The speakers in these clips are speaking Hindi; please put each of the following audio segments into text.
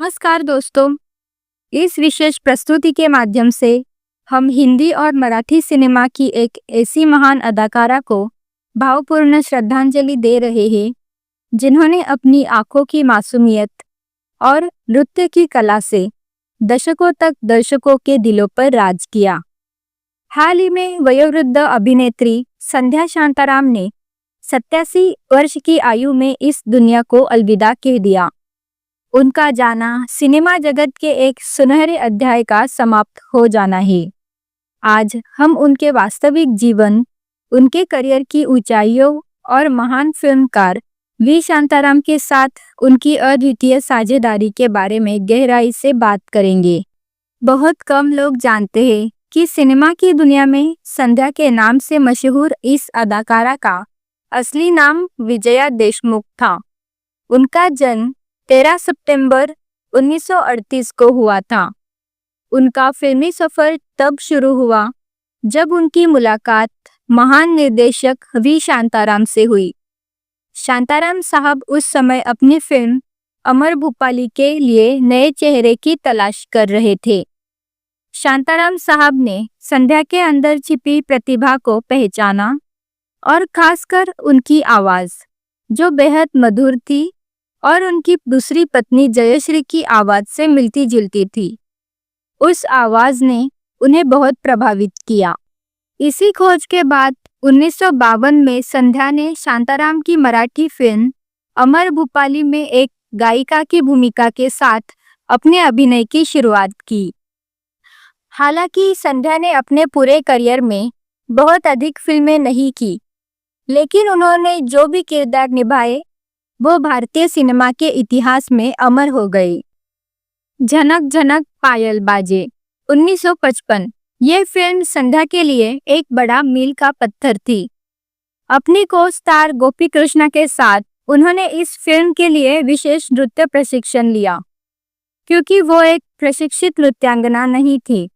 नमस्कार दोस्तों। इस विशेष प्रस्तुति के माध्यम से हम हिंदी और मराठी सिनेमा की एक ऐसी महान अदाकारा को भावपूर्ण श्रद्धांजलि दे रहे हैं जिन्होंने अपनी आंखों की मासूमियत और नृत्य की कला से दशकों तक दर्शकों के दिलों पर राज किया। हाल ही में वयोवृद्ध अभिनेत्री संध्या शांताराम ने 87 वर्ष की आयु में इस दुनिया को अलविदा कह दिया। उनका जाना सिनेमा जगत के एक सुनहरे अध्याय का समाप्त हो जाना है। आज हम उनके वास्तविक जीवन, उनके करियर की ऊंचाइयों और महान फिल्मकार वी शांताराम के साथ उनकी अद्वितीय साझेदारी के बारे में गहराई से बात करेंगे। बहुत कम लोग जानते हैं कि सिनेमा की दुनिया में संध्या के नाम से मशहूर इस अदाकारा का असली नाम विजया देशमुख था। उनका जन्म 13 सितंबर 1938 को हुआ था। उनका फिल्मी सफर तब शुरू हुआ जब उनकी मुलाकात महान निर्देशक वी शांताराम से हुई। शांताराम साहब उस समय अपनी फिल्म अमर भूपाली के लिए नए चेहरे की तलाश कर रहे थे। शांताराम साहब ने संध्या के अंदर छिपी प्रतिभा को पहचाना और खासकर उनकी आवाज, जो बेहद मधुर थी और उनकी दूसरी पत्नी जयश्री की आवाज से मिलती जुलती थी। उस आवाज ने उन्हें बहुत प्रभावित किया। इसी खोज के बाद 1952 में संध्या ने शांताराम की मराठी फिल्म अमर भूपाली में एक गायिका की भूमिका के साथ अपने अभिनय की शुरुआत की। हालांकि संध्या ने अपने पूरे करियर में बहुत अधिक फिल्में नहीं की, लेकिन उन्होंने जो भी किरदार निभाए वो भारतीय सिनेमा के इतिहास में अमर हो गए। झनक झनक पायल बाजे 1955 ये फिल्म संध्या के लिए एक बड़ा मील का पत्थर थी। अपनी को स्टार गोपी कृष्णा के साथ उन्होंने इस फिल्म के लिए विशेष नृत्य प्रशिक्षण लिया, क्योंकि वो एक प्रशिक्षित नृत्यांगना नहीं थी।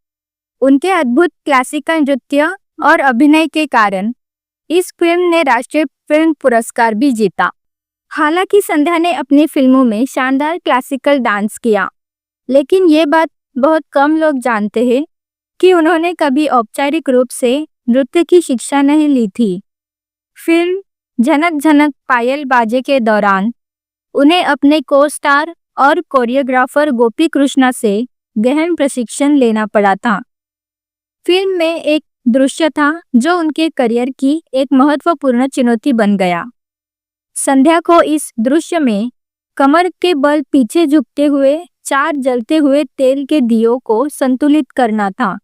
उनके अद्भुत क्लासिकल नृत्य और अभिनय के कारण इस फिल्म ने राष्ट्रीय फिल्म पुरस्कार भी जीता। हालांकि संध्या ने अपनी फिल्मों में शानदार क्लासिकल डांस किया, लेकिन ये बात बहुत कम लोग जानते हैं कि उन्होंने कभी औपचारिक रूप से नृत्य की शिक्षा नहीं ली थी। फिल्म झनक झनक पायल बाजे के दौरान उन्हें अपने को स्टार और कोरियोग्राफर गोपी कृष्णा से गहन प्रशिक्षण लेना पड़ा था। फिल्म में एक दृश्य था जो उनके करियर की एक महत्वपूर्ण चुनौती बन गया। संध्या को इस दृश्य में कमर के बल पीछे झुकते हुए 4 जलते हुए तेल के दियों को संतुलित करना था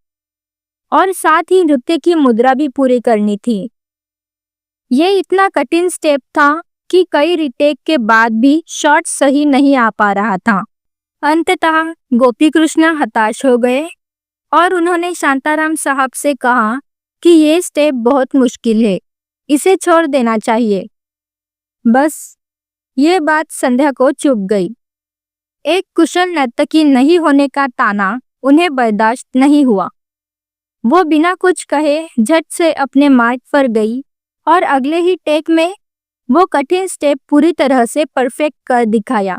और साथ ही नृत्य की मुद्रा भी पूरी करनी थी। ये इतना कठिन स्टेप था कि कई रिटेक के बाद भी शॉट सही नहीं आ पा रहा था। अंततः गोपी कृष्णा हताश हो गए और उन्होंने शांताराम साहब से कहा कि ये स्टेप बहुत मुश्किल है, इसे छोड़ देना चाहिए। बस ये बात संध्या को चुभ गई। एक कुशल नर्तकी नहीं होने का ताना उन्हें बर्दाश्त नहीं हुआ। वो बिना कुछ कहे झट से अपने मार्ग पर गई और अगले ही टेक में वो कठिन स्टेप पूरी तरह से परफेक्ट कर दिखाया।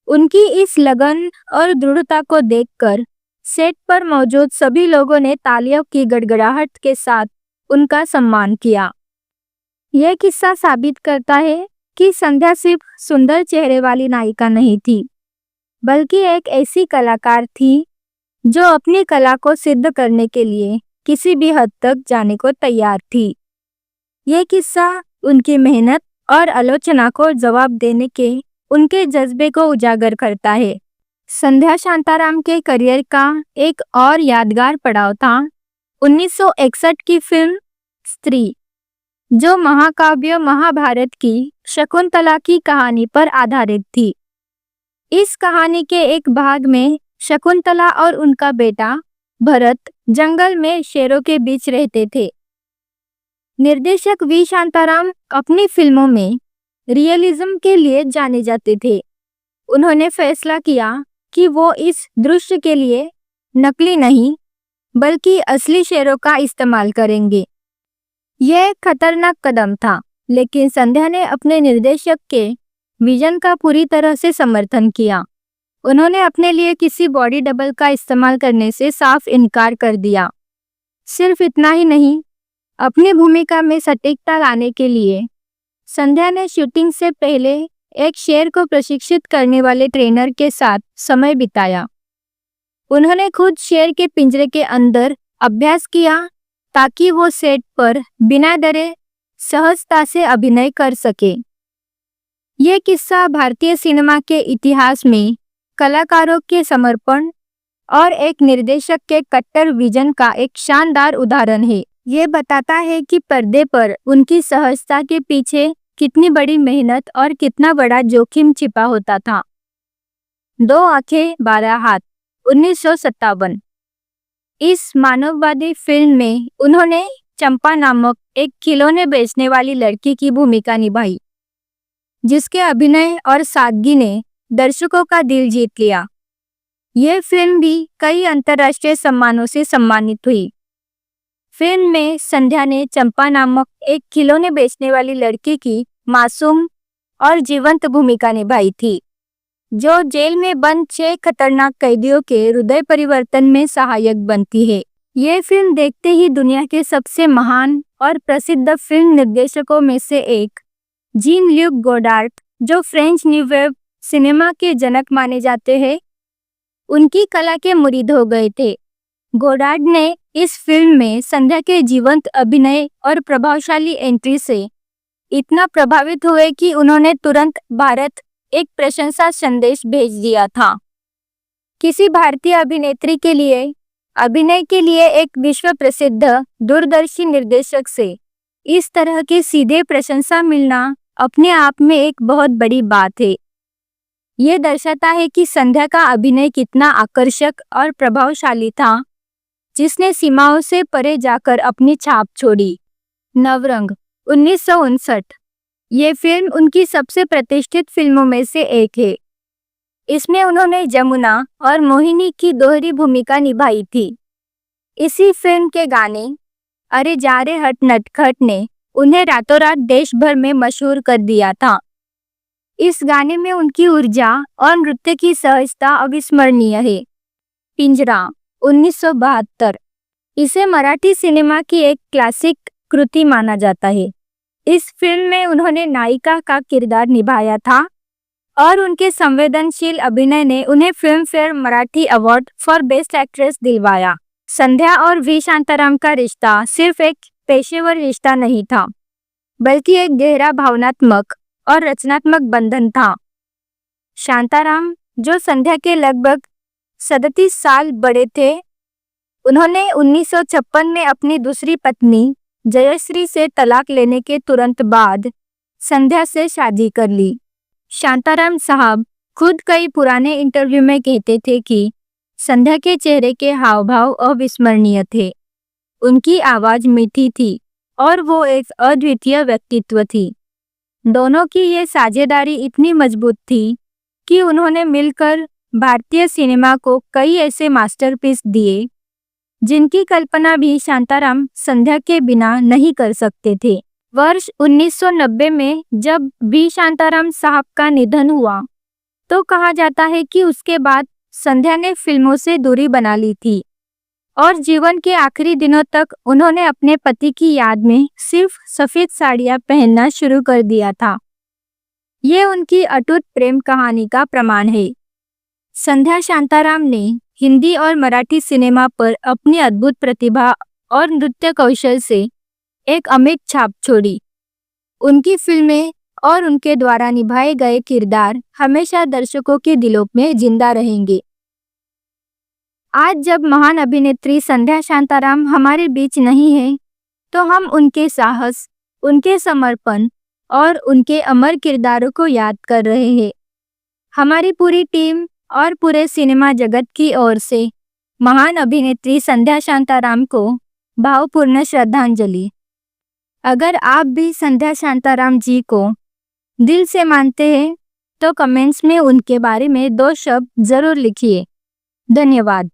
उनकी इस लगन और दृढ़ता को देखकर सेट पर मौजूद सभी लोगों ने तालियों की गड़गड़ाहट के साथ उनका सम्मान किया। यह किस्सा साबित करता है कि संध्या सिर्फ सुंदर चेहरे वाली नायिका नहीं थी, बल्कि एक ऐसी कलाकार थी जो अपनी कला को सिद्ध करने के लिए किसी भी हद तक जाने को तैयार थी। यह किस्सा उनकी मेहनत और आलोचना को जवाब देने के उनके जज्बे को उजागर करता है। संध्या शांताराम के करियर का एक और यादगार पड़ाव था 1961 की फिल्म स्त्री, जो महाकाव्य महाभारत की शकुंतला की कहानी पर आधारित थी। इस कहानी के एक भाग में शकुंतला और उनका बेटा भरत जंगल में शेरों के बीच रहते थे। निर्देशक वी शांताराम अपनी फिल्मों में रियलिज्म के लिए जाने जाते थे। उन्होंने फैसला किया कि वो इस दृश्य के लिए नकली नहीं बल्कि असली शेरों का इस्तेमाल करेंगे। यह एक खतरनाक कदम था, लेकिन संध्या ने अपने निर्देशक के विजन का पूरी तरह से समर्थन किया। उन्होंने अपने लिए किसी बॉडी डबल का इस्तेमाल करने से साफ इनकार कर दिया। सिर्फ इतना ही नहीं, अपनी भूमिका में सटीकता लाने के लिए संध्या ने शूटिंग से पहले एक शेर को प्रशिक्षित करने वाले ट्रेनर के साथ समय बिताया। उन्होंने खुद शेर के पिंजरे के अंदर अभ्यास किया ताकि वो सेट पर बिना डरे सहजता से अभिनय कर सके। ये किस्सा भारतीय सिनेमा के इतिहास में कलाकारों के समर्पण और एक निर्देशक के कट्टर विजन का एक शानदार उदाहरण है। ये बताता है कि पर्दे पर उनकी सहजता के पीछे कितनी बड़ी मेहनत और कितना बड़ा जोखिम छिपा होता था। 2 आंखें 12 हाथ 1957। इस मानववादी फिल्म में उन्होंने चंपा नामक एक खिलौने बेचने वाली लड़की की भूमिका निभाई, जिसके अभिनय और सादगी ने दर्शकों का दिल जीत लिया। ये फिल्म भी कई अंतर्राष्ट्रीय सम्मानों से सम्मानित हुई। फिल्म में संध्या ने चंपा नामक एक खिलौने बेचने वाली लड़की की मासूम और जीवंत भूमिका निभाई थी, जो जेल में बंद 6 खतरनाक कैदियों के हृदय परिवर्तन में सहायक बनती है। ये फिल्म देखते ही दुनिया के सबसे महान और प्रसिद्ध फिल्म निर्देशकों में से एक जीन ल्यूक गोडार्ड, जो फ्रेंच न्यू वेव सिनेमा के जनक माने जाते हैं, उनकी कला के मुरीद हो गए थे। गोडार्ड ने इस फिल्म में संध्या के जीवंत अभिनय और प्रभावशाली एंट्री से इतना प्रभावित हुए कि उन्होंने तुरंत भारत एक प्रशंसा संदेश भेज दिया था। किसी भारतीय अभिनेत्री के लिए अभिनय के लिए एक विश्व प्रसिद्ध दूरदर्शी निर्देशक से इस तरह की सीधे प्रशंसा मिलना अपने आप में एक बहुत बड़ी बात है। ये दर्शाता है कि संध्या का अभिनय कितना आकर्षक और प्रभावशाली था, जिसने सीमाओं से परे जाकर अपनी छाप छोड़ी। नवरंग 1959। ये फिल्म उनकी सबसे प्रतिष्ठित फिल्मों में से एक है। इसमें उन्होंने जमुना और मोहिनी की दोहरी भूमिका निभाई थी। इसी फिल्म के गाने अरे जा रे हट नटखट ने उन्हें रातों रात देश भर में मशहूर कर दिया था। इस गाने में उनकी ऊर्जा और नृत्य की सहजता अविस्मरणीय है। पिंजरा 1972। इसे मराठी सिनेमा की एक क्लासिक कृति माना जाता है। इस फिल्म में उन्होंने नायिका का किरदार निभाया था और उनके संवेदनशील अभिनय ने उन्हें film fair Marathi award for best actress दिलवाया। संध्या और वी शांताराम का रिश्ता सिर्फ एक पेशेवर रिश्ता नहीं था, बल्कि एक गहरा भावनात्मक और रचनात्मक बंधन था। शांताराम, जो संध्या के लगभग 37 साल बड़े थे, उन्होंने 1956 में अपनी दूसरी पत्नी जयश्री से तलाक लेने के तुरंत बाद संध्या से शादी कर ली। शांताराम साहब खुद कई पुराने इंटरव्यू में कहते थे कि संध्या के चेहरे के हाव भाव अविस्मरणीय थे। उनकी आवाज मीठी थी और वो एक अद्वितीय व्यक्तित्व थी। दोनों की ये साझेदारी इतनी मजबूत थी कि उन्होंने मिलकर भारतीय सिनेमा को कई ऐसे मास्टरपीस दिए जिनकी कल्पना भी शांताराम संध्या के बिना नहीं कर सकते थे। वर्ष 1990 में जब बी शांताराम साहब का निधन हुआ, तो कहा जाता है कि उसके बाद संध्या ने फिल्मों से दूरी बना ली थी और जीवन के आखिरी दिनों तक उन्होंने अपने पति की याद में सिर्फ सफेद साड़ियां पहनना शुरू कर दिया था। ये उनकी अटूट प्रेम कहानी का प्रमाण है। संध्या शांताराम ने हिंदी और मराठी सिनेमा पर अपनी अद्भुत प्रतिभा और नृत्य कौशल से एक अमिट छाप छोड़ी। उनकी फिल्में और उनके द्वारा निभाए गए किरदार हमेशा दर्शकों के दिलों में जिंदा रहेंगे। आज जब महान अभिनेत्री संध्या शांताराम हमारे बीच नहीं है, तो हम उनके साहस, उनके समर्पण और उनके अमर किरदारों को याद कर रहे हैं। हमारी पूरी टीम और पूरे सिनेमा जगत की ओर से महान अभिनेत्री संध्या शांताराम को भावपूर्ण श्रद्धांजलि। अगर आप भी संध्या शांताराम जी को दिल से मानते हैं, तो कमेंट्स में उनके बारे में 2 शब्द जरूर लिखिए। धन्यवाद।